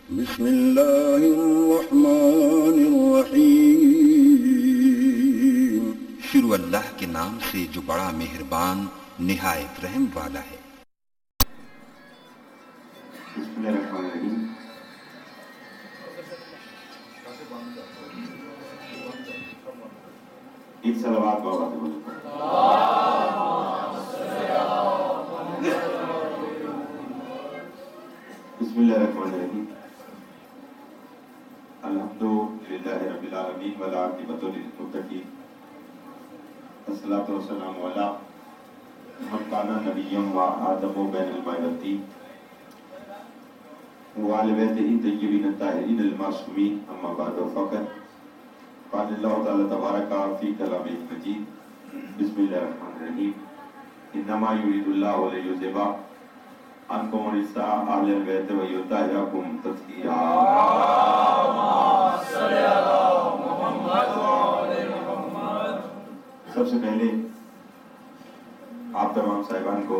بسم اللہ الرحمن الرحیم۔ شروع اللہ کے نام سے جو بڑا مہربان نہایت رحم والا ہے۔ بسم اللہ الرحمن الرحیم۔ ایک صلوات بابا سے بولو۔ بسم اللہ الرحمن الرحیم۔ الحمدللہ رب العالمین والعاقبۃ للمتقین، والصلاۃ والسلام علی من کان نبیا وآدم بین الماء والطین وعلی بیتہ الطیبین الطاہرین المعصومین، اما بعد فقط قال اللہ تعالی تبارک فی کلامہ المجید۔ بسم اللہ الرحمن الرحیم۔ انما یرید اللہ لیذھب عنکم الرجس اہل البیت ویطہرکم تطہیرا۔ سب سے پہلے آپ تمام صاحبان کو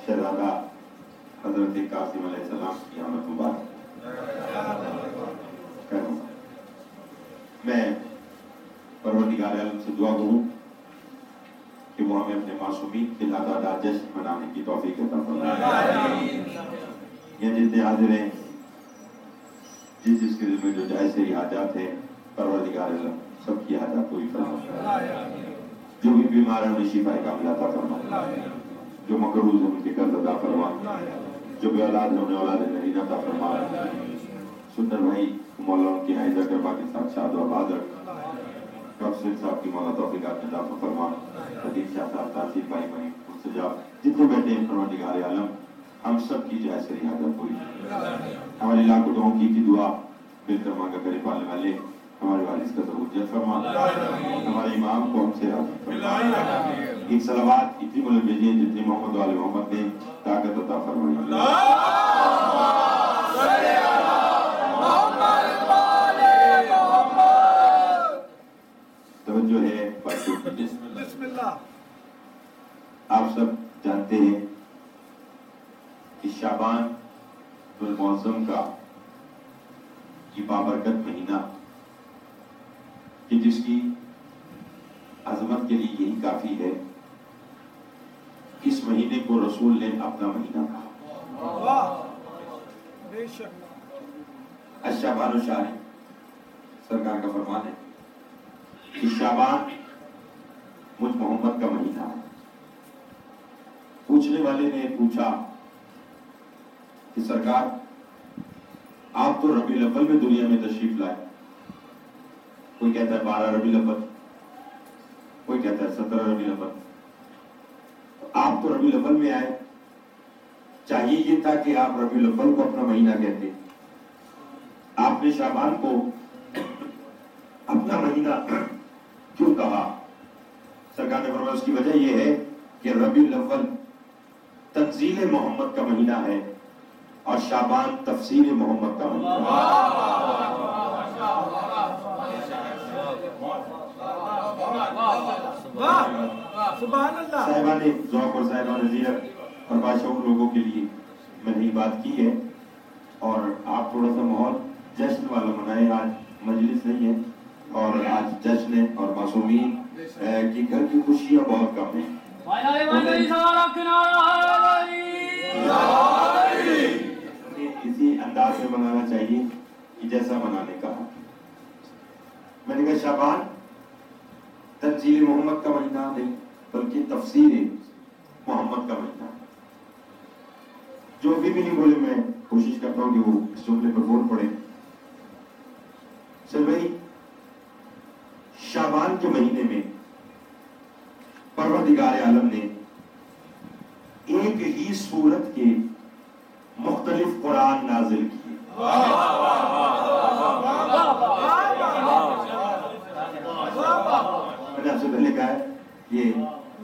شہزادہ حضرت قاسم علیہ السلام کی آمد مبارک کروں گا۔ میں پروردگار عالم سے دعا کروں کہ وہ ہمیں اپنے معصومین کے تعداد جشن منانے کی توفیق عطا فرمائے۔ یہ جتنے حاضر ہیں، جس کے دل میں جو جائز سے حاجات ہیں، پروردگار عالم سب کی حاجات پوری فرمائے۔ جو بھی بیمار ہیں انہیں شفا کاملہ عطا فرمائے۔ جو مقروض ہیں ان کے قرض ادا فرمائے۔ جو بے اولاد ہیں انہیں اولاد نرینہ عطا فرمائے۔ سندر بھائی مولا ان کی حائزہ کربا کے ساتھ شاد و آباد رکھ۔ ڈاکٹر صاحب کی مولا توفیقات عطا فرمائے۔ حدیث شاہ صاحب، تاثیر بھائی بھائی مستجاب جتنے بیٹھے ہیں، پروردگار عالم ہم سب کی جائز سے حاجت پوری۔ ہماری لاکھوں دعاؤں کی دعا مل کر مانگا کرے پالنے والے ہمارے والد کا ضرورت فرما، ہمارے امام کو ہم سے راضی فرما۔ ایک صلوات اتنی بلند بھیجیے جتنی محمد وال محمد نے طاقت عطا فرمائی۔ توجہ ہے بچوں کی۔ بسم اللہ۔ آپ سب جانتے ہیں کہ شعبان المعظم کا یہ بابرکت مہینہ کہ جس کی عظمت کے لیے یہی کافی ہے، اس مہینے کو رسول نے اپنا مہینہ کہا۔ الشعبان الشہر، سرکار کا فرمان ہے کہ شعبان مجھ محمد کا مہینہ ہے۔ پوچھنے والے نے پوچھا کہ سرکار آپ تو ربیع الاول میں دنیا میں تشریف لائے، کوئی کہتا ہے 12 ربیع الاول، کوئی کہتا ہے 17 ربیع الاول، آپ تو ربیع الاول میں آئے، چاہیے یہ تھا کہ آپ ربیع الاول کو اپنا مہینہ کہتے، آپ نے شعبان کو اپنا مہینہ کیوں کہا؟ سرکار نے فرمایا اس کی وجہ یہ ہے کہ ربیع الاول تنزیل محمد کا مہینہ ہے اور شعبان تفسیر محمد کا مہینہ ہے۔ صاحبان ذوق اور صاحبان زیرت اور باشعور لوگوں کے لیے میں نے یہ بات کی ہے، اور آپ تھوڑا سا ماحول جشن والا منائیں۔ آج مجلس نہیں ہے اور آج جشن ہے اور معصومین کی گھر کی خوشیاں بہت کم ہیں۔ اسی انداز میں منانا چاہیے کہ جیسا منانے کا حق۔ میں نے کہا شعبان تنزیل محمد کا مہینہ نہیں بلکہ تفسیر محمد کا مہینہ۔ جو بھی نہیں بولے میں کوشش کرتا ہوں کہ وہ اس جملے پر بول پڑے۔ سر بھائی، شعبان کے مہینے میں پروردگار عالم نے ایک ہی سورت کے مختلف قرآن نازل کیے۔ میں نے آپ سے پہلے کہا ہے یہ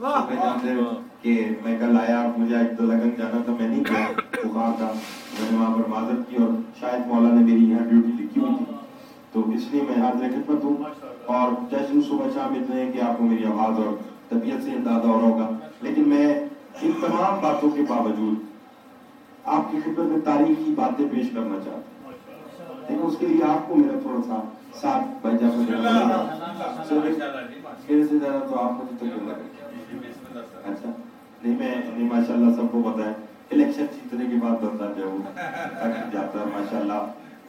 جانتے کہ میں کل آیا، مجھے ایک تو لگن جانا تھا، میں نہیں گیا، بخار تھا، میں نے وہاں پر معذرت کی اور شاید مولا نے میری یہاں ڈیوٹی لکھی ہوئی تھی، تو اس لیے میں حاضر خدمت ہوں۔ اور جیسے صبح شام اتنے ہیں کہ آپ کو میری آواز اور طبیعت سے اندازہ ہو رہا ہوگا، لیکن میں ان تمام باتوں کے باوجود آپ کی خدمت میں تاریخی باتیں پیش کرنا چاہتا ہوں، لیکن اس کے لیے آپ کو میرا تھوڑا سا ساتھ بھائی جان دینا پڑے گا۔ میرے سے زیادہ تو آپ مجھے تک اچھا نہیں، میں ماشاء اللہ سب کو پتا ہے الیکشن جیتنے کے بعد بنتا جو جاتا ہے ماشاء اللہ،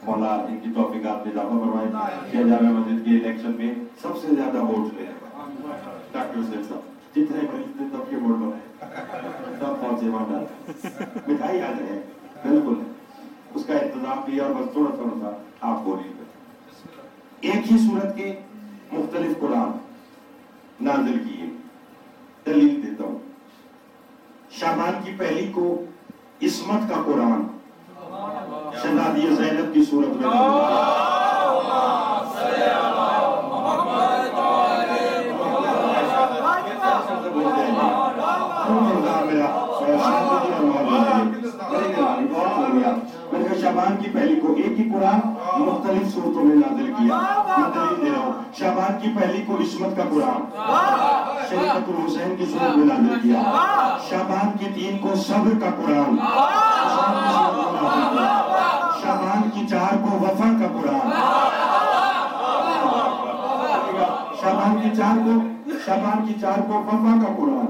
مولا ان کی توفیقات میں اضافہ فرمائے کہ جامع مسجد کے الیکشن میں سب سے زیادہ ووٹ لے ڈاکٹر حسین صاحب، جتنے مریض تھے تب کے ووٹ بنے سب پہنچے وہاں، مٹھائی آ جائے بالکل اس کا انتظام کیا، اور بس تھوڑا تھوڑا سا آپ بولیے۔ ایک ہی صورت کے مختلف قرآن نازل کیے، دلیل دیتا ہوں۔ شعبان کی پہلی کو عصمت کا قرآن شہزادی زینب کی صورت میں شعبان کی پہلی کو ایک ہی قرآن مختلف صورتوں میں نازل کیا۔ میں دلیل دے رہا ہوں، شعبان کی پہلی کو عصمت کا قرآن شریعت الحسین کی صورت میں نازل کیا۔ شعبان کی 3 کو صبر کا قرآن، شعبان کی 4 کو وفا کا قرآن، شعبان کی 4 کو وفا کا قرآن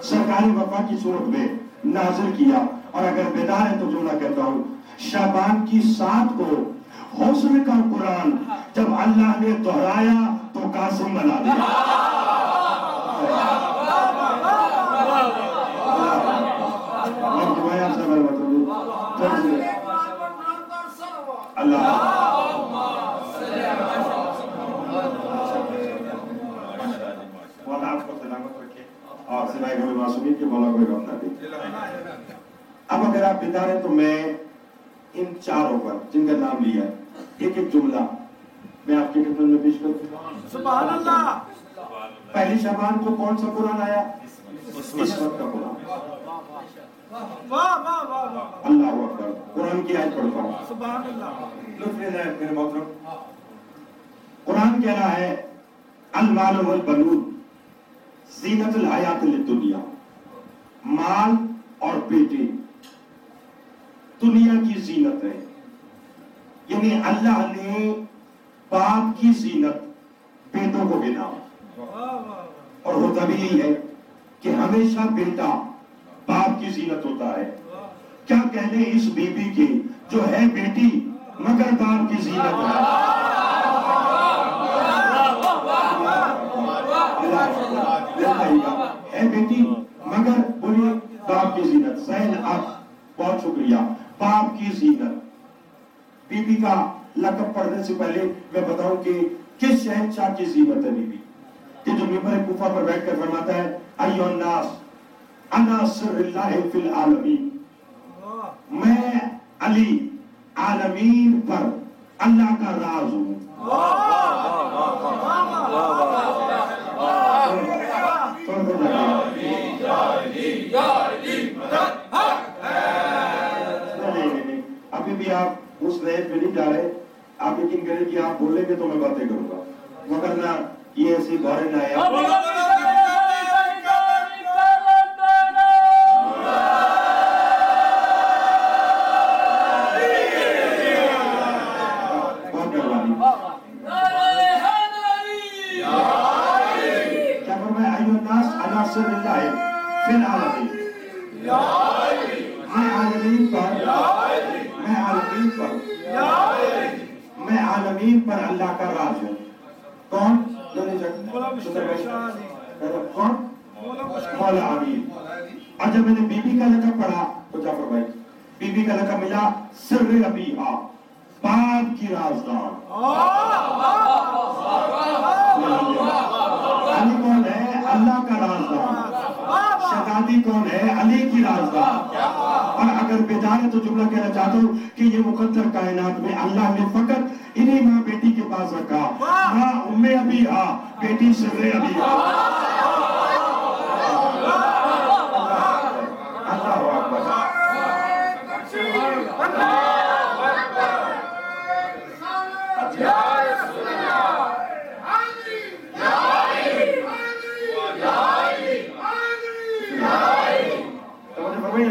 سرکار وفا کی صورت میں نازل کیا۔ اور اگر بیدار ہے تو جملہ کہتا ہوں، شعبان کی 7 کو حسن کا قرآن جب اللہ نے دہرایا تو قاسم بنا دیا۔ اللہ آپ کو سلامت رکھے اور سوائے غم معصومین کے مولا کوئی غم نہ دے۔ اب اگر آپ بیدار ہیں تو میں ان 4 پر جن کا نام لیا ایک ایک جملہ میں آپ کی خدمت میں پیش کروں۔ سبحان اللہ۔ پہلی شعبان کو کون سا قرآن آیا؟ عصمت کا قرآن۔ واہ واہ واہ، اللہ اکبر۔ قرآن کی آیت پڑھتا ہوں، سبحان اللہ۔ لطف لے میرے محترم۔ قرآن کہہ رہا ہے المال والبنون زینت الحیات الدنیا، مال اور بیٹے دنیا کی زینت ہے، یعنی اللہ نے باپ کی زینت بیٹوں کو گنا، اور ہوتا بھی یہی ہے کہ ہمیشہ بیٹا باپ کی زینت ہوتا ہے۔ کیا کہنے اس بی بی کے جو ہے بیٹی مگر باپ کی زینت ہے۔ ہے بیٹی مگر بولیے باپ کی زینت۔ زین اب بہت شکریہ، باپ کی زینت۔ بی بی کا لقب پڑھنے سے پہلے میں بتاؤں کہ کس شہنشاہ کی زینت ہے بی بی، کہ جو منبر کوفہ پر بیٹھ کر فرماتا ہے ایھا الناس انا سر اللہ فی العالمین، میں علی عالمین پر اللہ کا راز ہوں۔ ابھی بھی آپ اس نیت میں نہیں جا رہے، آپ یقین کریں کہ آپ بولیں گے تو میں باتیں کروں گا، مگر نہ یہ ایسی بارے نہ آیا۔ بہت مہربانی۔ کیا فرمایا ایھا الناس انا سر اللہ فی العالمین، میں عالمین پر اللہ کا راز ہوں۔ کون؟ کون؟ مولا علی۔ اور جب میں نے بی بی کا لقب پڑھا تو جعفر بھائی، بی بی کا لقب ملا سر ابیہا، باپ کی رازدار۔ علی کون ہے؟ اللہ کا رازدار۔ شہزادی کون ہے؟ علی کی رازدار۔ اور اگر بیدار ہے تو جملہ کہنا چاہتا ہوں کہ یہ مقدر کائنات میں اللہ نے فقط انہی ماں بیٹی کے پاس رکھا، ماں ام ابیہا، بیٹی سر ابیہا۔ اللہ اکبر۔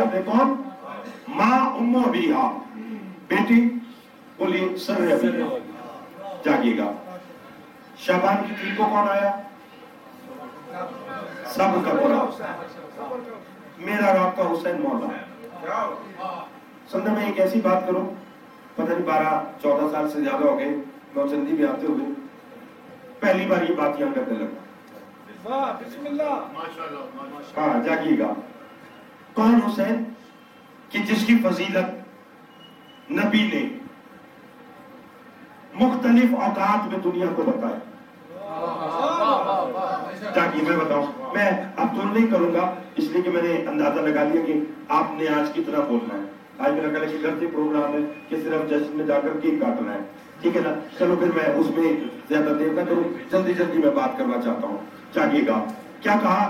آپ نے کون؟ ماں بیٹی بولی سر ربیع. جاگیے گا. شعبان کی 3 کو کون آیا؟ صبر کا قرآن. میرا رب کا حسین مولا. سننا میں ایک ایسی بات کروں، پتہ نہیں 12-14 سال سے زیادہ ہو گئے نوچندی میں آتے ہوئے، پہلی بار یہ بات یہاں کرنے لگا. بسم اللہ. ہاں جاگیے گا. کون حسین؟ کہ جس کی فضیلت نبی نے مختلف اوقات میں دنیا کو بتایا. جاگیے میں بتاؤں. میں اب تو نہیں کروں گا اس لیے کہ میں نے اندازہ لگا لیا کہ آپ نے آج کتنا بولنا ہے. آج میرا کل ایک گھر پروگرام ہے کہ صرف جشن میں جا کر کیک کاٹنا ہے. ٹھیک ہے نا؟ چلو پھر میں اس میں زیادہ دیر نہ کروں، جلدی جلدی میں بات کرنا چاہتا ہوں. جاگیے گا. کیا کہا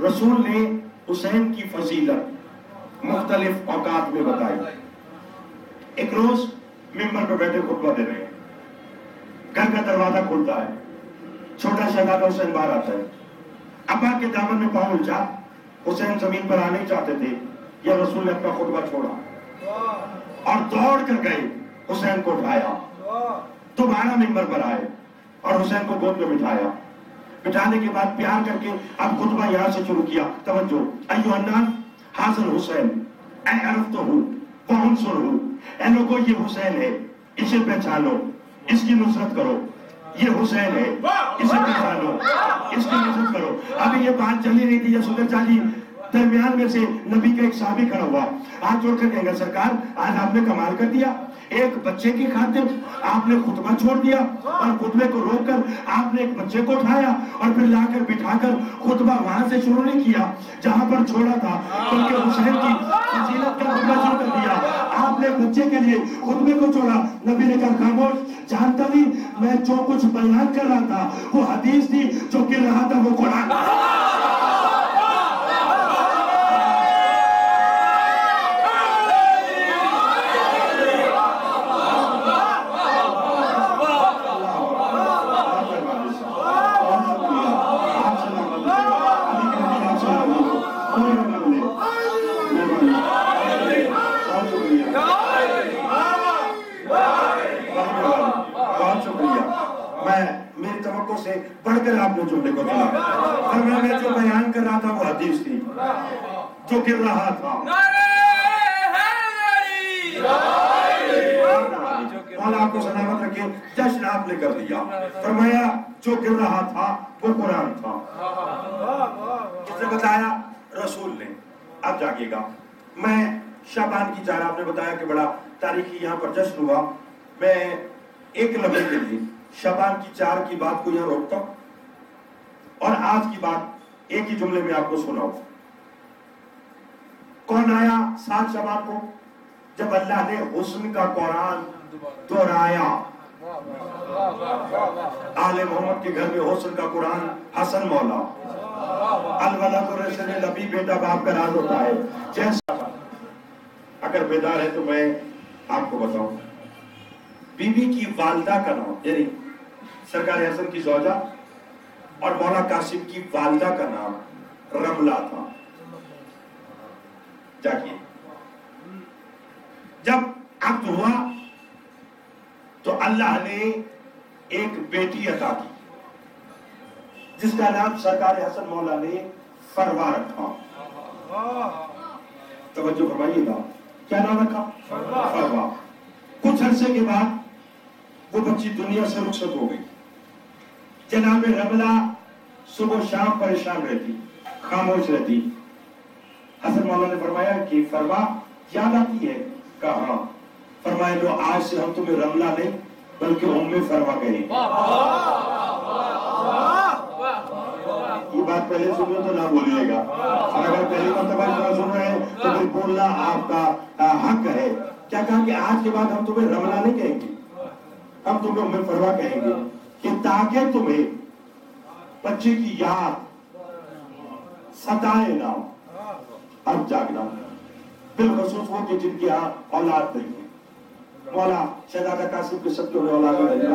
رسول نے؟ حسین کی فضیلت مختلف اوقات میں بتائی. ایک روز ممبر پہ بیٹھے خطبہ دے رہے ہیں، گھر کا دروازہ کھلتا ہے، چھوٹا شہزادہ حسین باہر آتا ہے. ابا کے دامن میں پاؤں الجھا. حسین زمین پر آنے چاہتے تھے، یا رسول نے اپنا خطبہ چھوڑا اور دوڑ کر گئے، حسین کو اٹھایا، دوبارہ ممبر پر آئے اور حسین کو گود میں بٹھایا. بٹھانے کے بعد پیار کر کے اب خطبہ یہاں سے شروع کیا. توجہ. ایھا الناس ھذا الحسین، اے عرفتہ وانصرہ، اے لوگوں یہ حسین ہے، اسے پہچانو، اس کی نصرت کرو. یہ حسین ہے، اسے پہچانو، اس کی نصرت کرو. ابھی یہ بات چلی رہی تھی، یہ سنر چالی درمیان میں سے نبی کا ایک صحابی کھڑا ہوا، ہاتھ جوڑ کر کہیں گا سرکار آج آپ نے کمال کر دیا. ایک بچے کی خاطر آپ نے خطبہ چھوڑ دیا اور خطبے کو روک کر آپ نے ایک بچے کو اٹھایا اور پھر لا کر بٹھا کر خطبہ وہاں سے شروع نہیں کیا جہاں پر چھوڑا تھا، بلکہ حسین کی فضیلت کا خطبہ شروع کر دیا. آپ نے بچے کے لیے خطبے کو چھوڑا. نبی نے کہا خاموش، جانتا نہیں میں جو کچھ بیان کر رہا تھا وہ حدیث تھی، جو گر رہا تھا وہ قرآن. پڑھ کر آپ نے جملے کو چلا اور میں جو بیان کر رہا تھا وہ حدیث تھی، جو گر رہا تھا. مولا آپ کو سلامت رکھے. جشن آپ نے کر دیا. فرمایا جو گر رہا تھا وہ قرآن تھا. کس نے بتایا؟ رسول نے. اب جاگیے گا. میں شعبان کی 4 آپ نے بتایا کہ بڑا تاریخی یہاں پر جشن ہوا. میں ایک لمحے کے لیے شعبان کی 4 کی بات کو یہاں روکتا ہوں اور آج کی بات ایک ہی جملے میں آپ کو سناؤں. کون آیا 7 شعبان کو؟ جب اللہ نے حسن کا قرآن دہرایا. آل محمد کے گھر میں حسن کا قرآن حسن مولا. الولد رسل نبی، بیٹا باپ کا راز ہوتا ہے. جیسا اگر بیدار ہے تو میں آپ کو بتاؤں، بی بی کی والدہ کا نام یعنی سرکار حسن کی زوجہ اور مولا قاسم کی والدہ کا نام رملہ تھا. جاگیے. جب عقد ہوا تو اللہ نے ایک بیٹی عطا کی جس کا نام سرکار حسن مولا نے فروا رکھا. توجہ فرمائیے گا. کیا نام رکھا؟ فروا. کچھ عرصے کے بعد وہ بچی دنیا سے رخصت ہو گئی. جناب رملہ صبح شام پریشان رہتی، خاموش رہتی. حسن مولا نے فرمایا کہ فروا یاد آتی ہے؟ کہا ہاں. فرمایا لو آج سے ہم تمہیں رملہ نہیں بلکہ ام فروا کہیں. یہ بات پہلے سنو تو نہ بولیے گا، اور اگر پہلی مرتبہ سن رہے ہیں تو پھر بولنا آپ کا حق ہے. کیا کہا کہ آج کے بعد ہم تمہیں رملہ نہیں کہیں گے، ہم تمہیں ام فروا کہیں گے، کہ تاکہ تمہیں بچے کی یاد ستائے نہ. اب جاگنا بالخصوص وہ کہ جن کی یہاں اولاد نہیں ہے. مولا شہزادہ قاسم کے سب کے اولاد نہیں.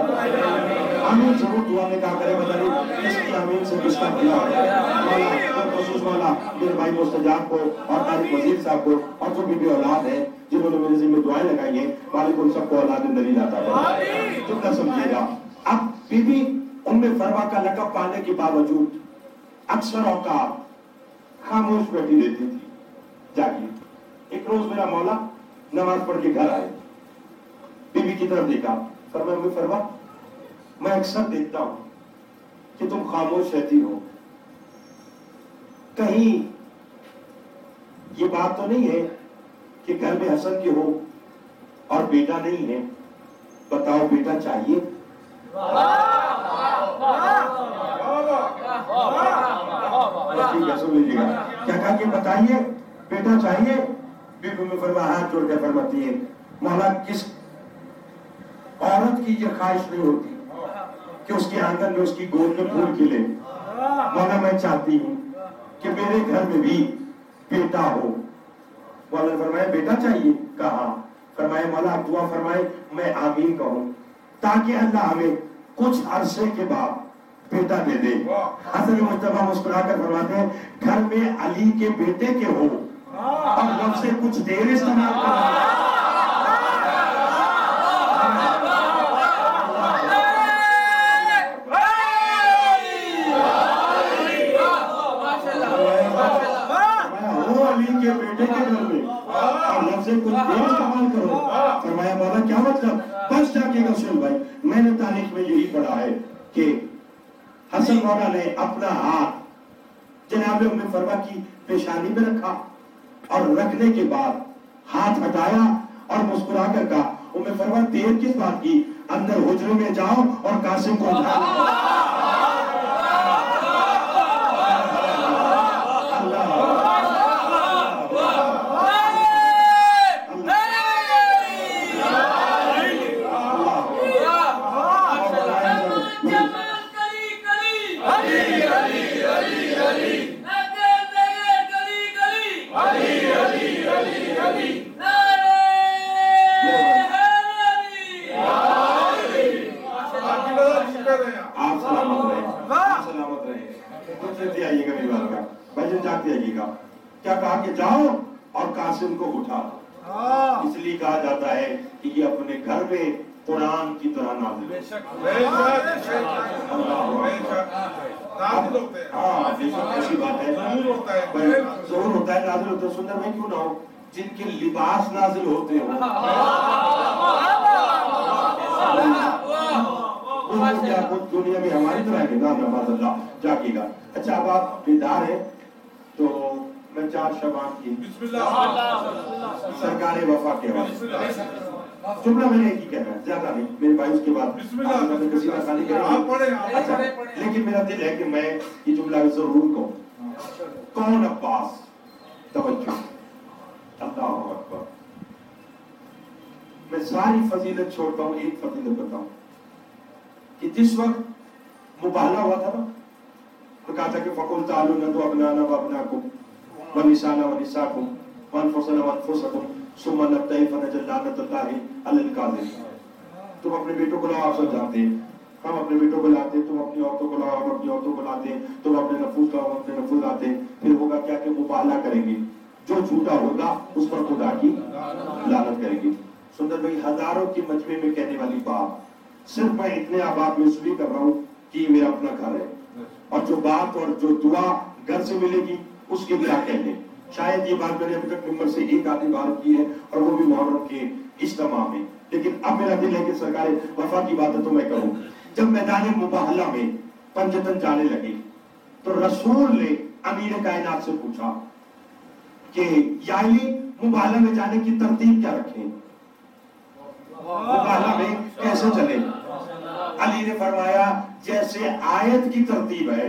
آمین ضرور دعا میں کہا کرے، بتا نہیں اس کی آمین سے کس کا بھلا ہے. مولا بالخصوص مولا میرے بھائی مستجاب کو اور طارق وزیر صاحب کو اور جو بھی اولاد ہے جنہوں نے میرے ذمہ دعائیں لگائی ہیں، مالک ان سب کو اولاد دلیل عطا فرمائے۔ تم نہ سمجھیے گا، اب بی بی ام فروا کا لقب پانے کے باوجود اکثر اوقات خاموش بیٹھی رہتی تھی، جاگی۔ ایک روز میرا مولا نماز پڑھ کے گھر آئے، بی بی کی طرف دیکھا، فرمایا ام فروا میں اکثر دیکھتا ہوں کہ تم خاموش رہتی ہو، کہیں یہ بات تو نہیں ہے کہ گھر میں حسن کی ہو اور بیٹا نہیں ہے، بتاؤ بیٹا چاہیے؟ ٹھیک ہے سن لیجیے گا، کیا کہا کہ بتائیے بیٹا چاہیے؟ بی بی ام فرما ہاتھ جوڑ کے فرماتی ہے، مولا کس عورت کی یہ خواہش نہیں ہوتی کہ اس کے آنگن میں اس کی گود میں پھول کھلے؟ مولا میں چاہتی ہوں کہ میرے گھر میں بھی بیٹا ہو۔ مولا نے فرمایا بیٹا چاہیے؟ کہا۔ فرمایا مولا آپ دعا فرمائے میں آمین کہوں تاکہ اللہ ہمیں کچھ عرصے کے بعد بیٹا دے دے۔ حسن مجتبیٰ مسکرا کر فرماتے ہیں گھر میں علی کے بیٹے کے ہو اور لفظ سے کچھ دیر استعمال کرنا۔ کے بیٹے کے گھر میں اور لفظ کچھ دیر استعمال کرو۔ فرمایا مولا کیا مطلب؟ بس جا کے سن بھائی، میں نے تاریخ میں یہی پڑھا ہے کہ حسن مولا نے اپنا ہاتھ جناب ام فروا کی پیشانی پہ رکھا اور رکھنے کے بعد ہاتھ ہٹایا اور مسکرا کر کہا ام فروا دیر کس بات کی، اندر حجرے میں جاؤ اور قاسم کو اٹھا۔ کیا کہا کہ جاؤ اور قاسم کو اٹھا۔ اس لیے کہا جاتا ہے کہ یہ اپنے گھر میں قرآن کی طرح نازل ہے۔ ایسی بات ہے، ضرور ہوتا ہے نازل ہوتا ہے۔ سندر میں کیوں نہ ہو جن کے لباس نازل ہوتے ہو، کیا کچھ دنیا میں ہماری طرح ہے نا؟ نماز اللہ جاگے گا۔ اچھا اب آپ بیدار ہیں تو میں 4 شعبان کی سرکار وفا کے حوالے جملہ میں نے ایک ہی کہنا ہے، زیادہ نہیں، میرے بھائی اس کے بعد لیکن میرا دل ہے کہ میں یہ جملہ ضرور کہوں۔ کون عباس؟ توجہ، اللہ اکبر۔ میں ساری فضیلت چھوڑتا ہوں، ایک فضیلت بتاؤں کہ جس وقت مباہلہ ہوا تھا نا، تو کہا تھا کہ فَقُلْ تَعَالُوا نَدْعُ أَبْنَاءَنَا وَأَبْنَاءَكُمْ وَنِسَاءَنَا وَنِسَاءَكُمْ وَأَنفُسَنَا وَأَنفُسَكُمْ ثُمَّ نَبْتَهِلْ فَنَجْعَلْ لَعْنَتَ اللَّهِ عَلَى الْكَاذِبِينَ۔ تم اپنے بیٹوں کو لاؤ، آپ سب جانتے ہیں، ہم اپنے بیٹوں کو لاتے ہیں، تم اپنی عورتوں کو لاؤ، ہم اپنی عورتوں کو لاتے ہیں، تم اپنے نفوس لاؤ، ہم اپنے نفوس لاتے ہیں۔ پھر ہوگا کیا کہ مباہلہ کریں گے، جو جھوٹا ہوگا اس پر خدا کی لعنت کریں گے۔ سندر بھائی ہزاروں کی مجمع میں کہنے والی بات صرف میں اتنے آباد میں اس لیے کر رہا ہوں کہ یہ میرا اپنا گھر ہے، اور جو بات اور جو دعا گھر سے ملے گی اس کے کیا کہنے۔ شاید یہ بات میں نے ابھی تک ممبر سے ایک آدھی بار کی ہے اور وہ بھی محرم کے اجتماع میں، لیکن اب میرا دل ہے کہ سرکار وفا کی بات ہے تو میں کہوں۔ جب میدان مباہلہ میں پنجتن جانے لگے تو رسول نے امیر کائنات سے پوچھا کہ یا علی مباہلہ میں جانے کی ترتیب کیا رکھیں، مباہلہ میں کیسے چلے؟ علی نے فرمایا جیسے آیت کی ترتیب ہے۔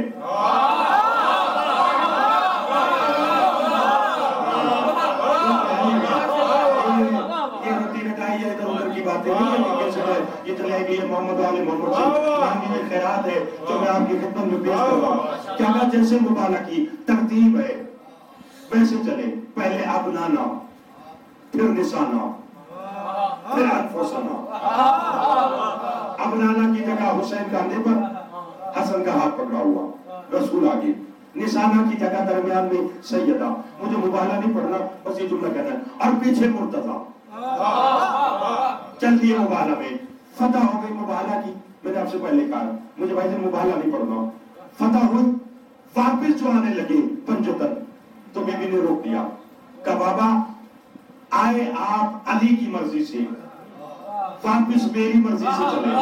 یہ تو لے گئی محمد علی محمد سے یہ خیرات ہے جو میں آپ کی خدمت میں پیش کر رہا ہوں۔ کیا کہا جیسے مباہلہ کی ترتیب ہے ویسے چلے، پہلے ابنانا، پھر نسانا، پھر انفسنا۔ ابنانا کی جگہ حسین کاندھے پر، حسن کا ہاتھ پکڑا ہوا، رسول آگے، نشانہ کی جگہ درمیان میں سیدہ. مجھے مبالغہ نہیں پڑھنا، بس یہ جملہ کہنا ہے. اور پیچھے مرتضیٰ. چل دیے مبالغہ میں. فتح ہو گئی مبالغہ کی. میں نے آپ سے پہلے کہا مجھے بھائی جان مبالغہ نہیں پڑھنا. فتح ہوئی، واپس جو آنے لگے پنجتن، تو بی بی نے روک دیا. کہا بابا آئے آپ علی کی مرضی سے، واپس میری مرضی سے چلے.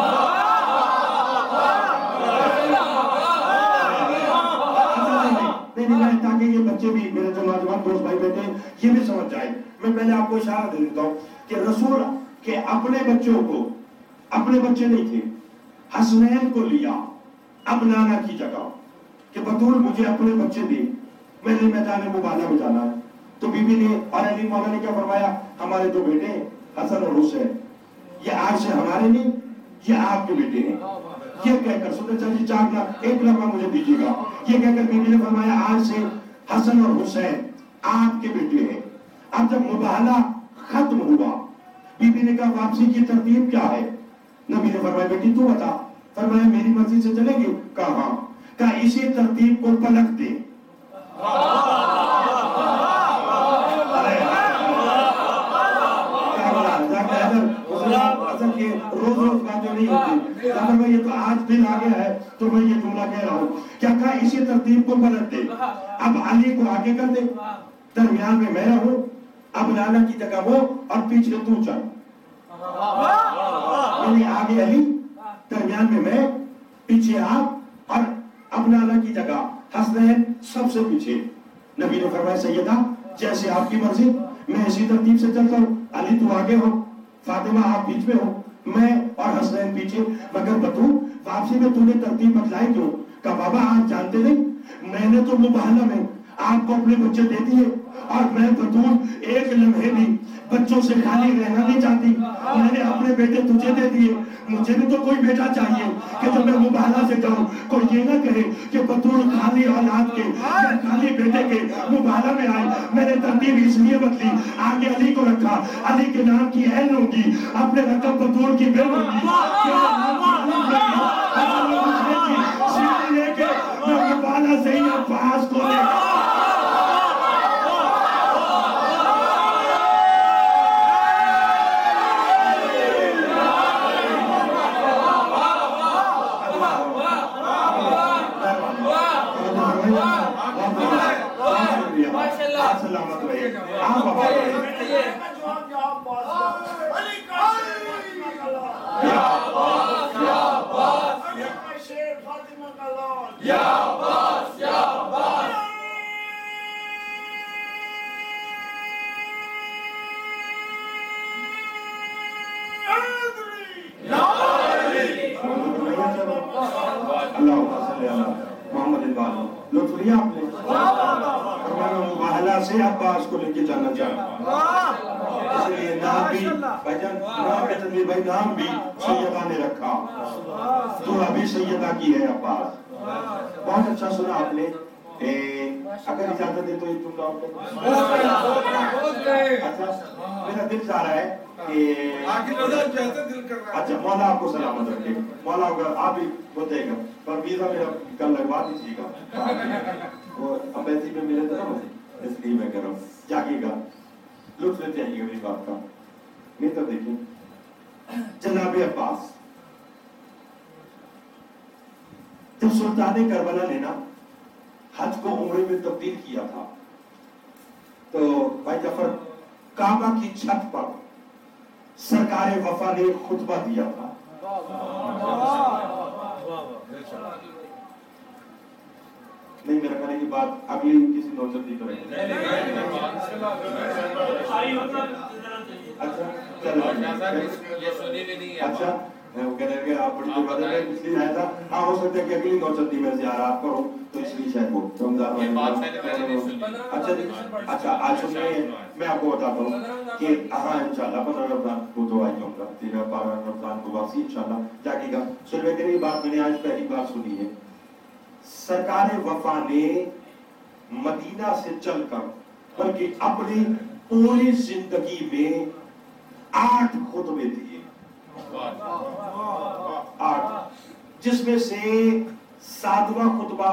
تاکہ یہ بچے بھی، میرے جو نوجوان دوست بھائی بیٹھے ہیں، یہ بھی سمجھ جائیں. میں پہلے آپ کو اشارہ دے دیتا ہوں کہ رسول کے اپنے بچوں کو، اپنے بچے نہیں تھے، حسنین کو لیا ابنانا کی جگہ کہ بطول مجھے اپنے بچے دے، میں نے میدان مبالغہ میں جانا ہے. تو بی بی نے اور علی مولا نے کیا فرمایا؟ ہمارے دو بیٹے ہیں حسن اور حسین، یہ آج سے ہمارے نہیں، یہ آپ کے بیٹے ہیں. یہ کہہ کر سنیں چاچی 4 لاکھ 1 لمحہ مجھے دیجیے گا. یہ کہہ کر بی بی نے فرمایا آج سے حسن اور حسین آپ کے بیٹے ہیں. اب جب مبالغہ ختم ہوا، بی بی نے کہا واپسی کی ترتیب کیا ہے؟ نبی نے فرمایا بیٹی تو بتا. فرمایا میری مرضی سے چلیں گے؟ کہا ہاں. کہا اسی ترتیب کو پلٹ دے. روز روز باتیں نہیں ہوتی. یہ تو آج دل آ گیا ہے تو میں یہ جملہ کہہ رہا ہوں. کیا کہا اسی ترتیب کو پلٹ دے. اب علی کو آگے کر دے، درمیان میں میں رہوں، اب نانا کی جگہ وہ اور پیچھے تو چل. یعنی آگے علی، درمیان میں پیچھے آپ، اور اب نانا کی جگہ حسنین سب سے پیچھے. نبی نے فرمایا سیدہ جیسے آپ کی مرضی، میں اسی ترتیب سے چلتا ہوں. علی تو آگے ہو، فاطمہ آپ بیچ میں ہو، میں اور حسنین پیچھے. مگر بتو واپسی میں تو نے ترتیب بتلائی کیوں؟ کہا بابا آپ جانتے نہیں، میں نے تو مبالغہ میں آپ کو اپنے بچے دے دیے، اور میں بطول 1 لمحے بھی بچوں سے خالی رہنا نہیں چاہتی. میں نے اپنے بیٹے تجھے دے دیے، مجھے بھی تو کوئی بیٹا چاہیے کہ جب میں مبالغہ سے جاؤں کوئی یہ نہ کہے کہ بطول خالی اولاد کے یا خالی بیٹے کے مبالغہ میں آئی. میں نے ترتیب اس لیے بدلی، آگے علی کو رکھا، علی کے نام کی اہل ہوگی، اپنے رقم بطول کی بہن ہوگی، لے کے میں مبالغہ سے ہی عباس کو لے گا. سلامت رہے آپ بابا. لطف لیا آپ نے. مباہلہ سے عباس کو لے کے جانا چاہتا، اس لیے نام بھی بھائی جان، نام کے تنویر بھائی نام بھی سیدہ نے رکھا، تو ابھی سیدہ کی ہے عباس. بہت اچھا سنا آپ نے. اگر اجازت دے تو ایک جملہ آپ نے. اچھا میرا دل چاہ رہا ہے کہ اچھا مولا آپ کو سلامت رکھے. مولا ہوگا آپ بھی بتائے گا، پر ویزا میرا کل لگوا دیجیے گا. اور امبیسی میں ملے تھے نا مجھے، اس لیے میں کہہ رہا ہوں جاگے گا، لطف لیتے آئیے گا میری بات کا. نہیں تو دیکھیں جناب عباس جب سلطان کربلا نے نا حج کو عمرے میں تبدیل کیا تھا، تو بھائی جعفر کعبہ کی چھت پر سرکار وفا نے خطبہ دیا تھا. نہیں میرا کہنے کی بات اگلی کسی نوجوان کریں گے. اچھا وہ کہہ رہے ہیں آپ بڑی دعا دیں، اس لیے آیا تھا. ہاں ہو سکتا ہے کہ اگلی نوجوان میں زیارات کروں تو اس لیے شاید وہ رمضان. اچھا آج میں آپ کو بتاتا ہوں کہ ہاں انشاءاللہ 15 رمضان کو تو آئی ہوں گا، 13-12 رمضان کو واپسی انشاءاللہ جاگے گا. سلوے کے لیے بات میں نے آج پہلی بار سنی ہے. سرکار وفا نے مدینہ سے چل کر بلکہ اپنی پوری زندگی میں 8 خطبے دیے، 8، جس میں سے 7واں خطبہ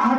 8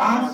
8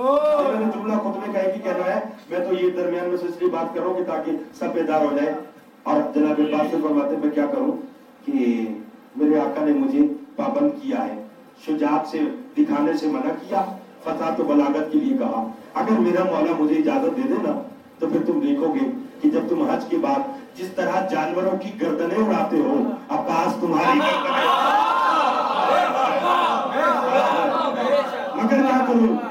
میں نے جملہ خطبے کا ایک ہی کہنا ہے، میں تو یہ درمیان میں سے اس لیے بات کر رہا ہوں کہ تاکہ سب بیدار ہو جائے. اور جناب عباس سے فرماتے میں کیا کروں کہ میرے آقا نے مجھے پابند کیا ہے، شجاعت سے دکھانے سے منع کیا، فصاحت و بلاغت کے لیے کہا. اگر میرا مولا مجھے اجازت دے دے نا تو پھر تم دیکھو گے کہ جب تم حج کے بعد جس طرح جانوروں کی گردنیں اڑاتے ہو، عباس تمہاری گردنیں. مگر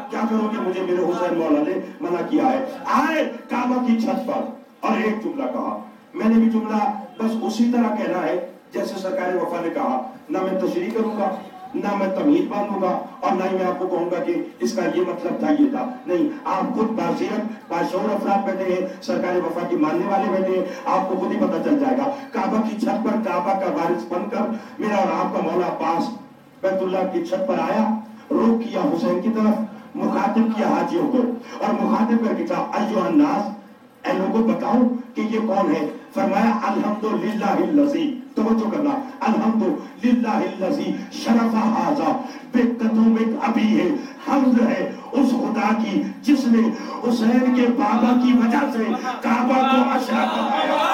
کیا کروں کہ مجھے میرے حسین مولا نے منع کیا ہے. آئے کعبہ کی چھت پر اور ایک جملہ کہا. میں نے بھی جملہ بس اسی طرح کہنا ہے جیسے سرکار وفا نے کہا. نہ میں تشریح کروں گا، نہ میں تمہید باندھوں گا، اور نہ ہی میں آپ کو کہوں گا کہ اس کا یہ مطلب تھا، یہ تھا. نہیں، آپ خود باصیرت باشعور افراد بیٹھے ہیں، سرکار وفا کی ماننے والے بیٹھے ہیں، آپ کو خود ہی پتہ چل جائے گا. کعبہ کی چھت پر کعبہ کا وارث بن کر میرا اور آپ کا مولا عباس بیت اللہ کی چھت پر آیا، رخ کیا حسین کی طرف، مخاطب کیا حاجیوں کو، اور مخاطب کر کے کہا ایھا الناس، اے لوگوں بتاؤ کہ یہ کون ہے. فرمایا الحمدللہ الذی، توجہ کرنا، الحمدللہ الذی شرف ھذا بقدوم ابی ہے. حمد ہے اس خدا کی جس نے حسین کے بابا کی وجہ سے کعبہ کو اشرف بنایا.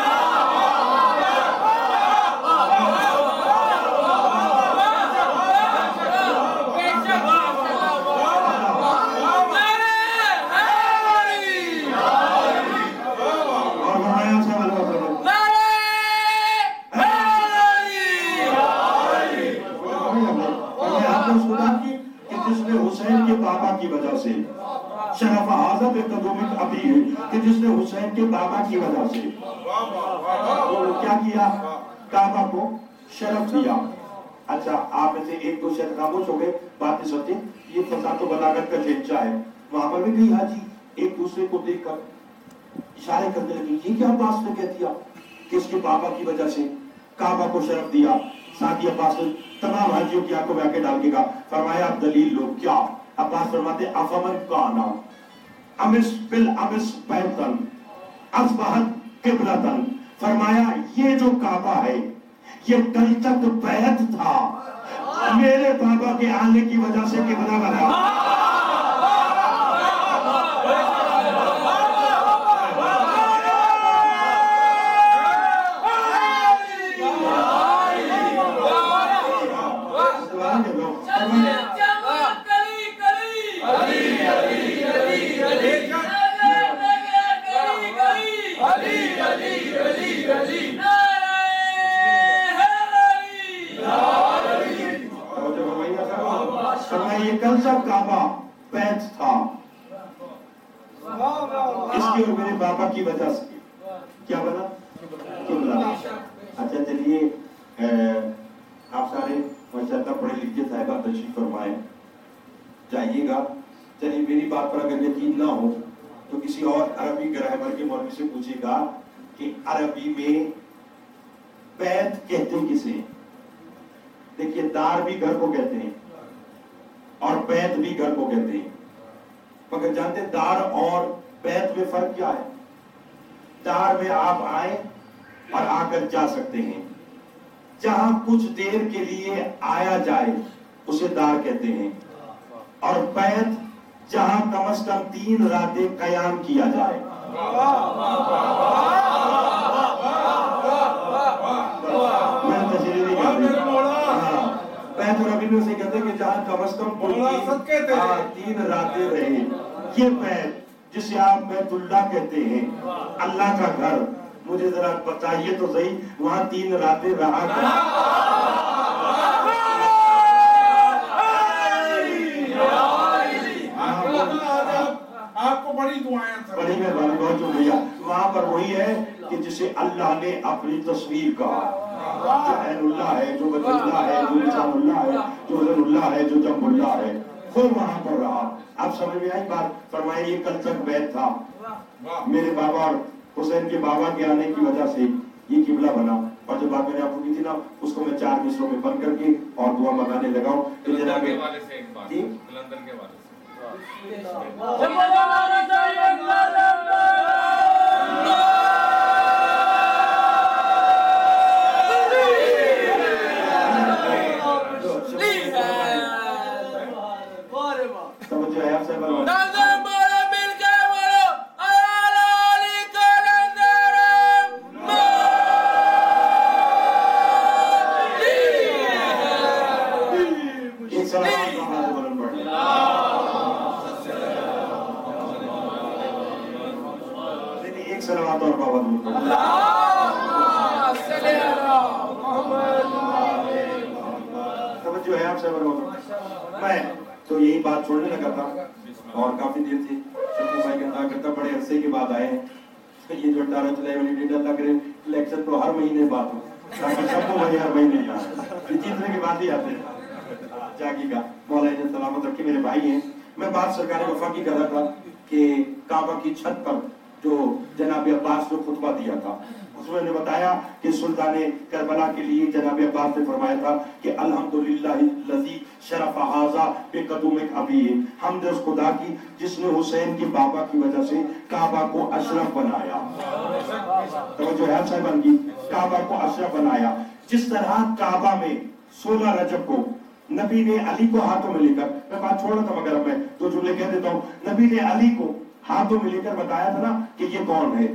حسین کے بابا کی وجہ سے شرف ھذا بقدوم ابی ہے، کہ جس نے حسین کے بابا کی وجہ سے کیا کیا؟ کعبہ کو شرف دیا. اچھا آپ میں سے ایک دو شاید خاموش ہو گئے، بات نہیں سمجھے. یہ فصاحت و بلاغت کا چہچہ ہے. وہاں پر بھی کئی حاجی ایک دوسرے کو دیکھ کر اشارے کرنے لگے، یہ کیا عباس نے کہہ دیا کہ اس کے بابا کی وجہ سے کعبہ کو شرف دیا. ساتھ ہی عباس نے تمام حاجیوں کی آنکھوں میں آ کے ڈال کے کہا. فرمایا اب دلیل لو. کیا؟ عباس فرماتے افمن کانا امس بالامس بیتن اصبحت قبلتن. فرمایا یہ جو کعبہ ہے یہ کل تک بیت تھا، میرے بابا کے آنے کی وجہ سے قبلہ بنا. یہ کل سب کعبہ بیت تھا، اس کی اور میرے بابا کی وجہ سے کیا بنا؟ قبلہ. اچھا چلیے آپ سارے ماشاءاللہ پڑھے لکھے صاحبہ تشریف فرمائیں، جائیے گا. چلیے میری بات پر اگر یقین نہ ہو تو کسی اور عربی گرامر کے مولوی سے پوچھے گا کہ عربی میں بیت کہتے کسے. دیکھیے دار بھی گھر کو کہتے ہیں اور بیت بھی گھر کو کہتے ہیں، مگر جانتے دار اور بیت میں فرق کیا ہے؟ دار میں آپ آئیں اور آ کر جا سکتے ہیں، جہاں کچھ دیر کے لیے آیا جائے اسے دار کہتے ہیں، اور بیت جہاں کم از کم 3 راتیں قیام کیا جائے. میں تشریح نہیں کرتی. بیت عربی میں سے کہتے ہیں کہ جہاں کم از کم 3 راتیں رہے، یہ بیت جسے آپ بیت اللہ کہتے ہیں، اللہ کا گھر. مجھے ذرا بتائیے تو صحیح وہاں 3 راتیں رہا کر. آپ کو بڑی دعائیں بڑی مہربانی، بہت شکریہ. وہاں پر وہی ہے کہ جسے اللہ نے اپنی تصویر کہا، جو عین اللہ ہے، جو وجہ اللہ ہے، جو لسان اللہ ہے، جو وزن اللہ ہے، جو جنب اللہ ہے، وہ وہاں پر رہا. آپ سمجھ میں آئی بات؟ فرمایا یہ کل تک بیت تھا، میرے بابا اور حسین کے بابا کے آنے کی وجہ سے یہ قبلہ بنا. اور جو بات میں نے آپ کو کی تھی نا اس کو میں 4 مصروں میں بند کر کے اور دعا منگانے لگاؤں کہ جناب جی لندن کے والے سے توجہ ہے آپ سے. صلوات بلند پڑھ لیں. ایک صلوات اور پابند پڑھ لیں. توجہ ہے آپ سے. میں تو یہی بات چھوڑنے لگا تھا اور کافی دیر سے شکو بھائی کا کرتا بڑے عرصے کے بعد آئے ہیں. یہ جو 18 جولائی والی ڈیٹ اللہ کرے الیکشن تو ہر مہینے بات ہو, شکو بھائی ہر مہینے ہی آئے, جیتنے کے بعد ہی آتے ہیں. جاگی کا مولا جن سلامت رکھے, میرے بھائی ہیں. میں بات سرکار وفا کی کر رہا تھا کہ کعبہ کی چھت پر جو جناب عباس نے خطبہ دیا تھا, اس میں نے بتایا کہ سلطان کربلا کے لیے جناب عباس نے فرمایا تھا کہ الحمدللہ الذی شرف ھذا بقدوم ابی, حمد اس خدا کی جس نے حسین کے بابا کی وجہ سے کعبہ کو اشرف بنایا. توجہ ہے صاحبان کی, کعبہ کو اشرف بنایا. جس طرح کعبہ میں 16 رجب کو نبی نے علی کو ہاتھوں میں لے کر, میں بات چھوڑ رہا تھا مگر اب میں دو جملے کہہ دیتا ہوں, نبی نے علی کو ہاتھوں میں لے کر بتایا تھا نا کہ یہ کون ہے.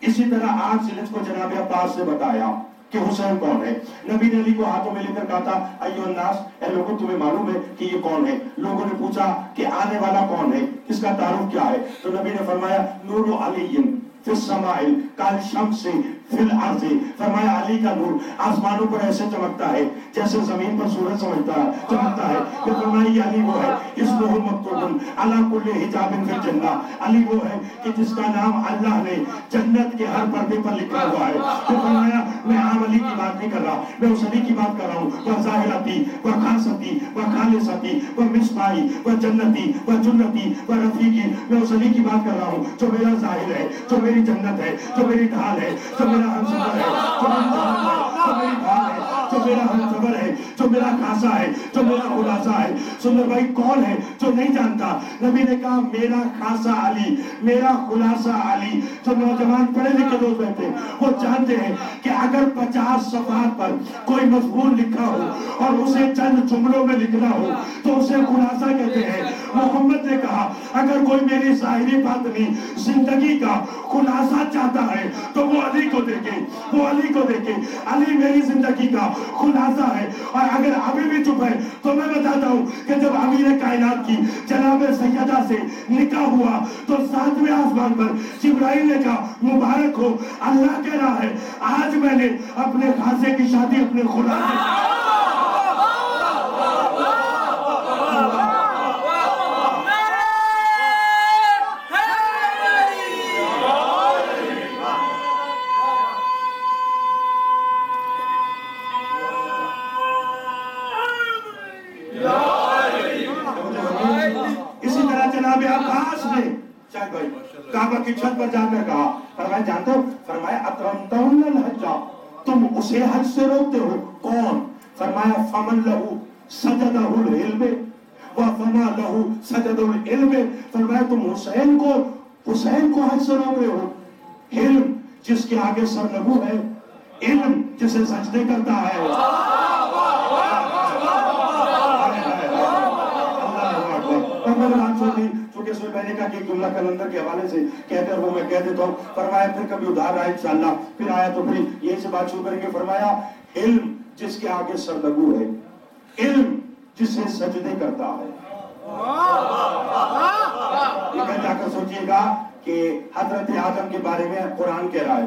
اسی طرح 8 ذیلحجہ کو جناب عباس سے بتایا کہ حسین کون ہے. نبی نے علی کو ہاتھوں میں لے کر کہا تھا ایھا الناس, اے لوگوں تمہیں معلوم ہے کہ یہ کون ہے. لوگوں نے پوچھا کہ آنے والا کون ہے, اس کا تعارف کیا ہے, تو نبی نے فرمایا نور علی فی السماء کالشمس فی الارض, فرمایا علی کا نور آسمانوں پر ایسے چمکتا ہے جیسے زمین پر سورج چمکتا ہے. پھر فرمایا یہ علی وہ ہے اسمہ مکتوب علی کل حجاب فی الجنہ, علی وہ ہے کہ جس کا نام اللہ نے جنت کے ہر پردے پر لکھا ہوا ہے. پھر فرمایا میں عام علی کی بات نہیں کر رہا, میں اس علی کی بات کر رہا ہوں وہ ظاہرتی و خاصتی و خالصتی و مصباحی و جنتی و جنتی و رفیقی. میں اس علی کی بات کر رہا ہوں جو میرا ظاہر ہے, جو میری جنت ہے, جو میری ڈھال ہے, جو میرا ہمسفر ہے, جو میری جنت ہے, جو میری ڈھال ہے, جو میرا ہمسفر ہے, جو میرا خاصہ ہے, جو میرا خلاصہ ہے. سنو بھائی کون ہے جو نہیں جانتا؟ نبی نے کہا میرا خاصہ علی, میرا خلاصہ علی. جو نوجوان پڑھے لکھے دوست بیٹھے وہ جانتے ہیں کہ اگر 50 صفحات پر کوئی مضمون لکھا ہو اور اسے چند جملوں میں لکھنا ہو تو اسے خلاصہ کہتے ہیں. محمد نے کہا اگر کوئی میری ظاہری باطنی زندگی کا خلاصہ چاہتا ہے تو وہ علی کو دیکھے, وہ علی کو دیکھے. علی میری زندگی کا خلاصہ ہے. اور اگر ابھی بھی چپ ہے تو میں بتاتا ہوں کہ جب امیر کائنات کی جناب سیدہ سے نکاح ہوا تو 7ویں آسمان پر جبرائیل نے کہا مبارک ہو, اللہ کہہ رہا ہے آج میں نے اپنے خاصے کی شادی اپنے خلاصے کعبہ کی چھت پر جا کر کہا, فرمایا جانتے ہو, فرمایا اکرمتہن الحج, تم اسے حج سے روکتے ہو. کون؟ فرمایا فمن لہو سجدہ العلم وفما لہو سجدہ العلم. فرمایا تم حسین کو حج سے روک رہے ہو. علم جس کے آگے سرنگو ہے, علم جسے سجدے کرتا ہے. چونکہ اس میں میں نے کہا کہ ایک جملہ کلندر کے حوالے سے کہتے ہیں وہ میں کہہ دیتا ہوں. فرمایا پھر کبھی ادھار آئے انشاءاللہ, پھر آیا تو پھر یہی سے بات شروع کریں گے. فرمایا علم جس کے آگے سرنگو ہے, علم جسے سجدے کرتا ہے. یہ جا کر سوچئے گا کہ حضرت آدم کے بارے میں قرآن کہہ رہا ہے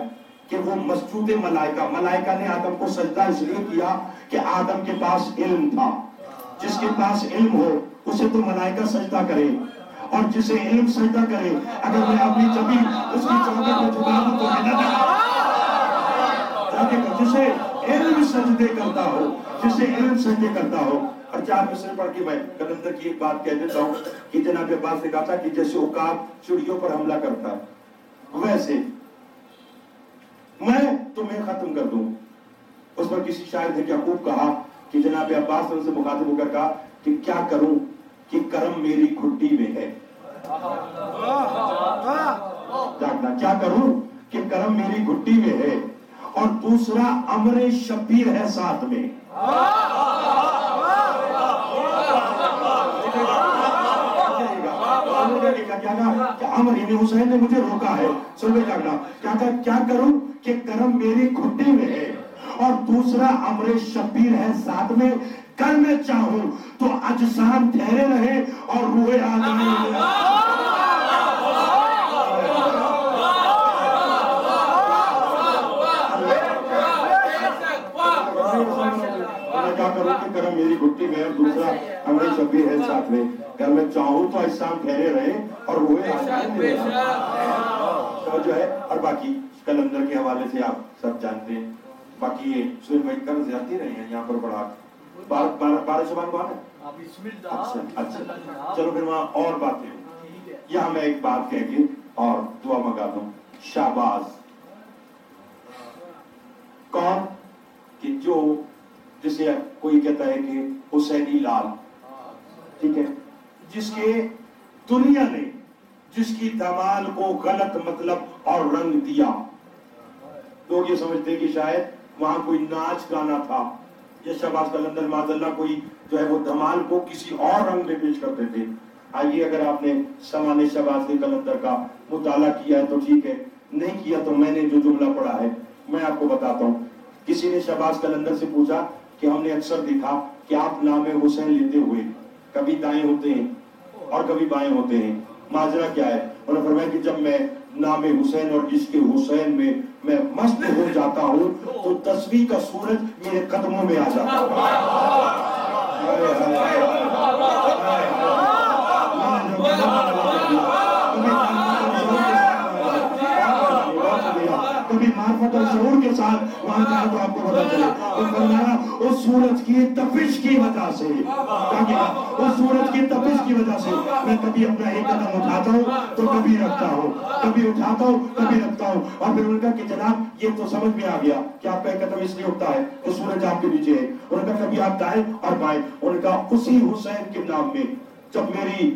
کہ وہ مسجود ملائکہ نے آدم کو سجدہ اس لیے کیا کہ آدم کے پاس علم تھا. جس کے پاس علم ہو اسے تو ملائکہ سجدہ کرے, اور جسے علم سجدہ کرے اگر میں اپنی جبی اس کی چوکٹ کو جھکا دوں تو جسے علم سجدے کرتا ہو, جسے علم سجدے کرتا ہو. اور 4 مصرے پڑھ کے میں کلندر کی ایک بات کہہ دیتا ہوں کہ جناب عباس نے کہا تھا کہ جیسے عقاب چڑیوں پر حملہ کرتا ہے ویسے میں تمہیں ختم کر دوں. اس پر کسی شاعر نے کیا خوب کہا کہ جناب عباس نے ان سے مخاطب ہو کر کہا کہ کیا کروں کہ کرم میری گھٹی میں ہے. کیا کروں کہ کرم میری گھٹی میں ہے, اور دوسرا امر شبیر ہے ساتھ میں. امر حسین نے مجھے روکا ہے, سن لے جاگنا. کیا کروں کہ کرم میری گھٹی میں ہے, اور دوسرا امر شبیر ہے ساتھ میں. کل میں چاہوں تو اجسام ٹھہرے رہے اور روحیں آ جائیں. میں کیا کروں کہ کرم میری گھٹی میں اور دوسرا ہمیں شبیر ہے ساتھ میں. کل میں چاہوں تو اجسام ٹھہرے رہے اور روحیں آ جائیں. تو جو ہے اور باقی کلندر کے حوالے سے آپ سب جانتے ہیں. باقی یہ سورہ بھائی کل زیادتی رہے ہیں یہاں پر پڑھا 12 زبان کون ہے؟ اچھا چلو پھر وہاں اور باتیں یہاں میں ایک بات کہہ کے اور دعا منگا دوں. شہباز کون کہ جو جسے کوئی کہتا ہے کہ حسینی لال, ٹھیک ہے, جس کے دنیا نے جس کی دھمال کو غلط مطلب اور رنگ دیا. لوگ یہ سمجھتے ہیں کہ شاید وہاں کوئی ناچ گانا تھا یا شہباز کلندر معذاللہ کوئی جو ہے وہ دھمال کو کسی اور رنگ میں پیش کرتے تھے. آئیے اگر آپ نے سامان شہباز کلندر کا مطالعہ کیا ہے تو ٹھیک ہے, نہیں کیا تو میں نے جو جملہ پڑھا ہے میں آپ کو بتاتا ہوں. کسی نے شہباز کلندر سے پوچھا کہ ہم نے اکثر دیکھا کہ آپ نام حسین لیتے ہوئے کبھی دائیں ہوتے ہیں اور کبھی بائیں ہوتے ہیں, ماجرا کیا ہے؟ انہوں نے فرمایا کہ جب میں نام حسین اور جس کے حسین میں مست ہو جاتا ہوں تو تصویر کا سورج میرے قدموں میں آ جاتا کبھی معرفت اور شعور کے ساتھ وہاں جائے تو آپ کو پتا چلے. تو فرمایا اس سورج کی تپش کی وجہ سے, اس سورج کی تپش کی وجہ سے میں کبھی اپنا ایک قدم اٹھاتا ہوں تو کبھی رکھتا ہوں, کبھی اٹھاتا ہوں کبھی رکھتا ہوں. اور پھر ان کا کہ جناب یہ تو سمجھ میں آ گیا کہ آپ کا ایک قدم اس لیے اٹھتا ہے کہ سورج آپ کے نیچے ہے. ان کا کبھی آپ دائیں اور بائیں. ان کا اسی حسین کے نام میں جب میری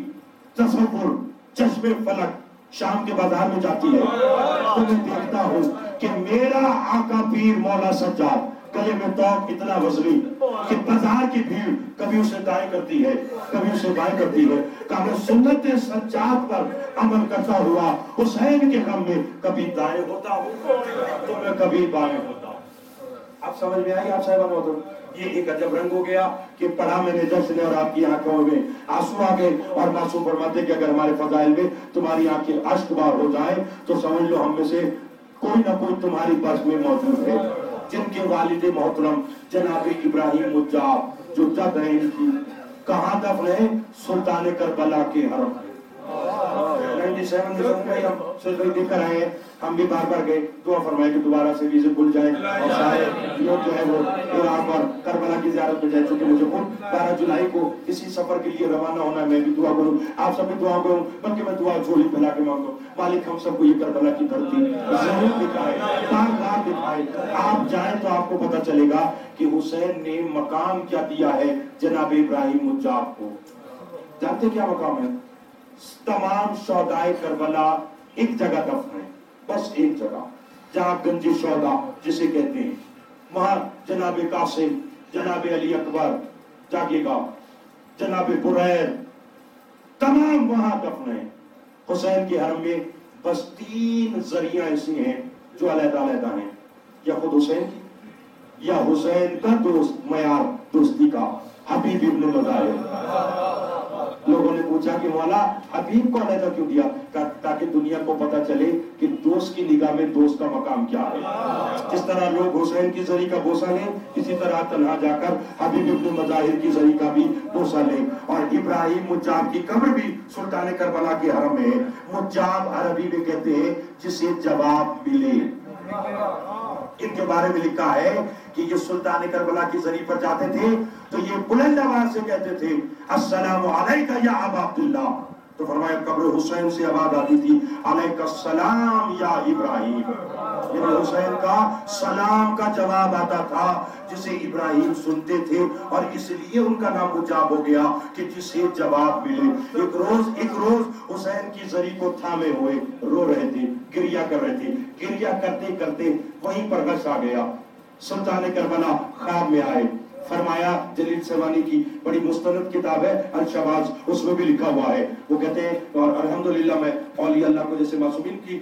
تصور چشمے فلک شام کے بازار میں جاتی ہے تو میں دیکھتا ہوں کہ میرا آقا پیر مولا سجاد گلے میں توق اتنا وزنی کہ بازار کی بھیڑ کبھی اسے دائیں کرتی ہے کبھی اسے بائیں کرتی ہے. کہ میں سنت سجاد پر عمل کرتا ہوا حسین کے غم میں کبھی دائیں ہوتا ہوں تو میں کبھی بائیں ہوتا ہوں. آپ سمجھ میں آئی آپ صاحبان ہوتا یہ ایک عجب رنگ ہو گیا کہ پڑھا میں نے جشن اور آپ کی آنکھوں میں آنسو آ گئے. اور معصوم فرماتے کہ اگر ہمارے فضائل میں تمہاری آنکھیں اشک بار ہو جائیں تو سمجھ لو ہم میں سے کوئی نہ کوئی تمہاری بس میں موجود ہے. جن کے والد محترم جناب ابراہیم مجاب جو جد ہیں ان کی کہاں دفن ہے؟ سلطان کربلا کے حرم. 97 میں ہم سلطان دیکھ کر آئے ہیں. ہم بھی بار بار گئے. دعا فرمائے کہ دوبارہ سے ویزے کھل جائیں اور سارے لوگ جو ہے وہ عراق اور کربلا کی زیارت میں جائے. چونکہ مجھے خود 12 جولائی کو اسی سفر کے لیے روانہ ہونا ہے. میں بھی دعا کروں, آپ سب بھی دعا کروں, بلکہ میں دعا جھولی پھیلا کے مانگتا ہوں مالک ہم سب کو یہ کربلا کی دھرتی ضرور دکھائے, بار بار دکھائے. آپ جائیں تو آپ کو پتا چلے گا کہ حسین نے مقام کیا دیا ہے جناب ابراہیم مجاب کو. جانتے کیا مقام ہے؟ تمام شہدائے کربلا ایک جگہ دفن ہے, بس ایک جگہ جہاں گنج شہدا جسے کہتے ہیں. وہاں جناب قاسم, جناب علی اکبر جاگے گا, جناب بریر تمام وہاں دفن ہیں. حسین کے حرم میں بس 3 ذریعہ ایسے ہیں جو علیحدہ علیحدہ ہیں, یا خود حسین کی یا حسین کا دوست معیار دوستی کا حبیب ابن مظاہر. لوگوں نے پوچھا کہ مولا حبیب کو علیحدہ کیوں دیا؟ تاکہ دنیا کو پتا چلے کہ دوست کی نگاہ میں دوست کا مقام کیا ہے. جس طرح لوگ حسین کی زری کا بوسہ لیں اسی طرح تنہا جا کر حبیب ابن مظاہر کی زری کا بھی بوسہ لیں. اور ابراہیم مجاب کی قبر بھی سلطان کربلا کے حرم میں. مجاب عربی میں کہتے ہیں جسے جواب ملے. ان کے بارے میں لکھا ہے کہ یہ سلطان کربلا کی زری پر جاتے تھے تو یہ بلند آواز سے کہتے تھے السلام علیکہ یا ابا عبداللہ. تو فرمایا قبر حسین سے آواز آتی تھی علیکہ السلام یا ابراہیم. یعنی حسین کا سلام کا جواب آتا تھا جسے ابراہیم سنتے تھے, اور اس لیے ان کا نام مجاب ہو گیا کہ جسے جواب ملے. ایک روز حسین کی زری کو تھامے ہوئے رو رہے تھے, گریہ کر رہے تھے. گریہ کرتے کرتے وہیں پر غش آ گیا. سلطان کربلا خواب میں آئے, فرمایا جلیل سیوانی کی بڑی مستند کتاب ہے الشواذ، اس میں بھی لکھا ہوا ہے، وہ کہتے ہیں، اور الحمدللہ میں اولیاء اللہ کو جیسے معصومین کی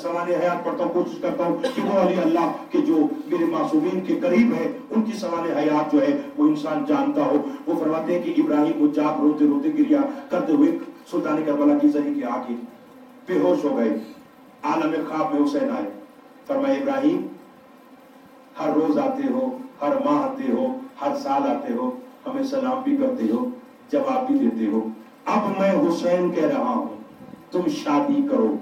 سوانح حیات پڑھتا ہوں، کوشش کرتا ہوں کہ وہ اولیاء اللہ کے جو میرے معصومین کے قریب ہے ان کی سوانح حیات جو ہے وہ انسان جانتا ہو۔ وہ فرماتے ہیں کہ ابراہیم مجاب روتے روتے گریا کرتے ہوئے سلطان کربلا کی زری کے آگے بے ہوش ہو گئے، عالم خواب میں حسین آئے، فرمایا ابراہیم ہر روز آتے ہو، ہر ماہ آتے ہو، ہر سال آتے ہو، ہمیں سلام بھی کرتے ہو، جواب بھی دیتے ہو، اب میں حسین کہہ رہا ہوں تم شادی کرو۔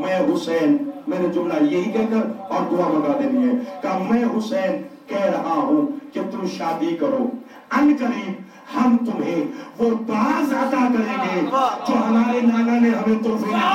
میں حسین، میں نے جملہ یہی کہہ کر اور دعا منگا دینی ہے کہ میں حسین کہہ رہا ہوں کہ تم شادی کرو، ان قریب ہم تمہیں وہ باز عطا کریں گے جو ہمارے نانا نے ہمیں تحفے میں دیا۔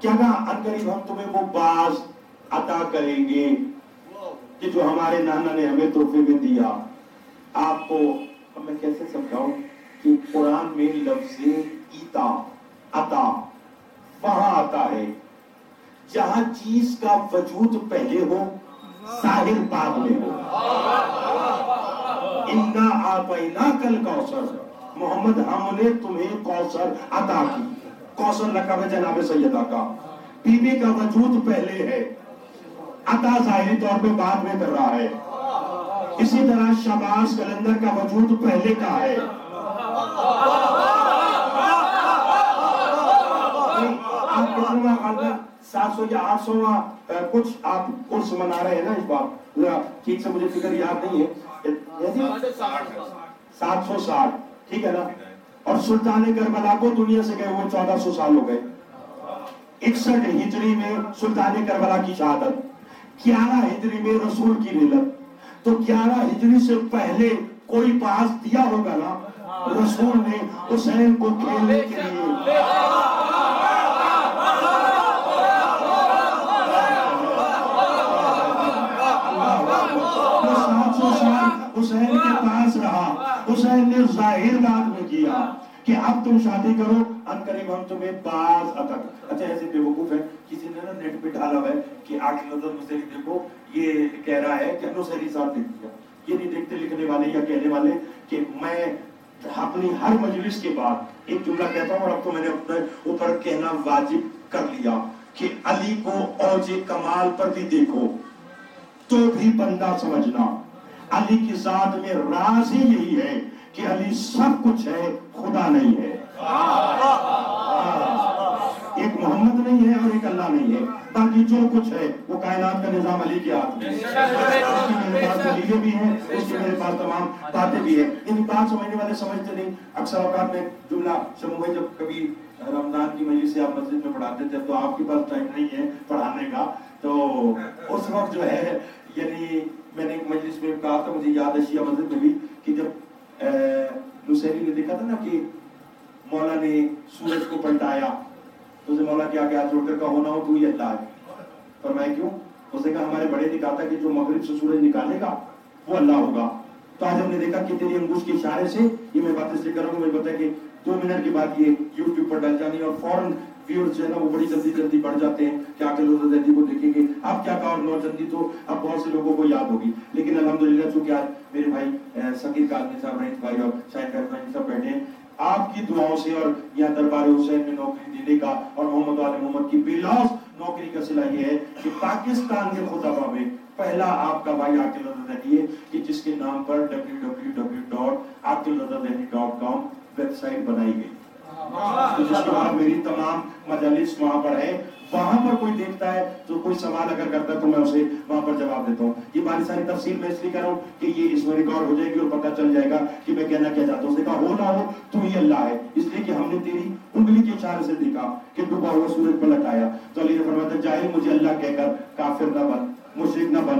کیا کہا؟ ان قریب ہم تمہیں وہ باز عطا کریں گے کہ جو ہمارے نانا نے ہمیں تحفے میں دیا۔ آپ کو میں کیسے سمجھاؤں کہ قرآن میں لفظ ایتا عطا وہاں آتا ہے جہاں چیز کا وجود پہلے ہو، ظاہر بعد میں ہو۔ اِنَّا أَعْطَيْنَاكَ الْكَوْثَرَ، محمد ہم نے تمہیں کوثر عطا کی۔ کوثر لقب ہے جناب سیدہ کا، بی بی کا وجود پہلے ہے، عطا ظاہری طور پہ بعد میں کر رہا ہے۔ اسی طرح شہباز کلندر کا وجود پہلے کا ہے۔ آپ کتنا خاندان 700 یا 800 کچھ آپ عرس منا رہے ہیں نا اس بار، ذرا ٹھیک سے مجھے فکر یاد نہیں ہے، 760 ٹھیک ہے نا، اور سلطان کربلا کو دنیا سے گئے ہوئے 1400 سال ہو گئے۔ 61 ہجری میں سلطان کربلا کی شہادت، 11 ہجری میں رسول کی ولادت، تو 11 ہجری سے پہلے کوئی باز دیا ہوگا نا رسول نے حسین کو کھیلنے کے لیے۔ حسین کے پاس رہا، حسین نے ظاہر بات میں کیا کہ اب تم شادی کرو، ان قریب ہم تمہیں باز عطا۔ اچھا ایسے بے وقوف ہے، کسی نے نا نیٹ پہ ڈالا ہوا ہے کہ عاقل نظر نصیری دیکھو یہ کہہ رہا ہے کہ نصیری صاحب دیکھ دیا۔ یہ نہیں دیکھتے لکھنے والے یا کہنے والے کہ میں اپنی ہر مجلس کے بعد ایک جملہ کہتا ہوں، اور اب تو میں نے اپنے اوپر کہنا واجب کر لیا کہ علی کو اوج کمال پر بھی دیکھو تو بھی بندہ سمجھنا۔ علی کی ذات میں راز ہی یہی ہے کہ علی سب کچھ ہے، خدا نہیں ہے، ایک محمد نہیں ہے اور ایک اللہ نہیں ہے، باقی جو کچھ ہے وہ کائنات کا نظام علی کے ہاتھ میں۔ اس کی میرے پاس دلیلیں بھی ہیں، اس کی میرے پاس تمام باتیں بھی ہیں، ان بات سمجھنے والے سمجھتے نہیں۔ اکثر اوقات میں جملہ سمجھے، جب کبھی رمضان کی مجلس سے آپ مسجد میں پڑھاتے تھے تو آپ کے پاس ٹائم نہیں ہے پڑھانے کا، تو اس وقت جو ہے یعنی میں نے ایک مجلس میں کہا تھا، مجھے یاد ہے شیعہ مسجد میں بھی، کہ جب نصیری نے دیکھا تھا نا کہ مولا نے سورج کو پلٹایا تو اسے مولا کیا ہاتھ جوڑ کر کا ہونا ہو تو یہ اللہ ہے۔ فرمایا کیوں؟ اس نے کہا ہمارے بڑے نے کہا تھا کہ جو مغرب سے سورج نکالے گا وہ اللہ ہوگا۔ تو آج ہم نے دیکھا کہ تیری انگوش کے اشارے سے، یہ میں بات اس لیے کر رہا ہوں، مجھے پتا ہے کہ 2 منٹ کے بعد یہ یوٹیوب پر ڈال جانی اور فوراً ویورز جو ہے نا وہ بڑی جلدی بڑھ جاتے ہیں کہ آ کے لوگ زندگی کو دیکھیں گے۔ آپ کیا کہا، اور نوجندی تو اب بہت سے لوگوں کو یاد ہوگی، لیکن الحمدللہ چونکہ آج میرے بھائی سکیر کاظمی صاحب، رحیت بھائی اور شاہد فیضان صاحب بیٹھے ہیں، آپ کی دعاؤں سے اور یہاں دربار حسین میں نوکری دینے کا اور محمد آل محمد کی بلاس نوکری کا صلہ یہ ہے کہ پاکستان کے خطبہ میں پہلا آپ کا بھائی عاقل رضا ذہنی ہے کہ جس کے نام پر www.aqilrazadehni.com ویب سائٹ بنائی گئی، جس کے بعد میری تمام مجالس وہاں پر ہے۔ وہاں پر کوئی دیکھتا ہے تو کوئی سوال اگر کرتا ہے تو میں اسے وہاں پر جواب دیتا ہوں۔ یہ باری ساری تفصیل میں اس لیے کر رہا ہوں کہ یہ اس میں ریکارڈ ہو جائے گی اور پتہ چل جائے گا کہ میں کہنا کیا چاہتا ہوں۔ اس نے کہا ہو نہ ہو تو ہی اللہ ہے، اس لیے کہ ہم نے تیری انگلی کے اشارے سے دیکھا کہ ڈوبا ہوا سورج پلٹ آیا، تو علی نے فرمایا جاہل مجھے اللہ کہہ کر کافر نہ بن، مشرک نہ بن،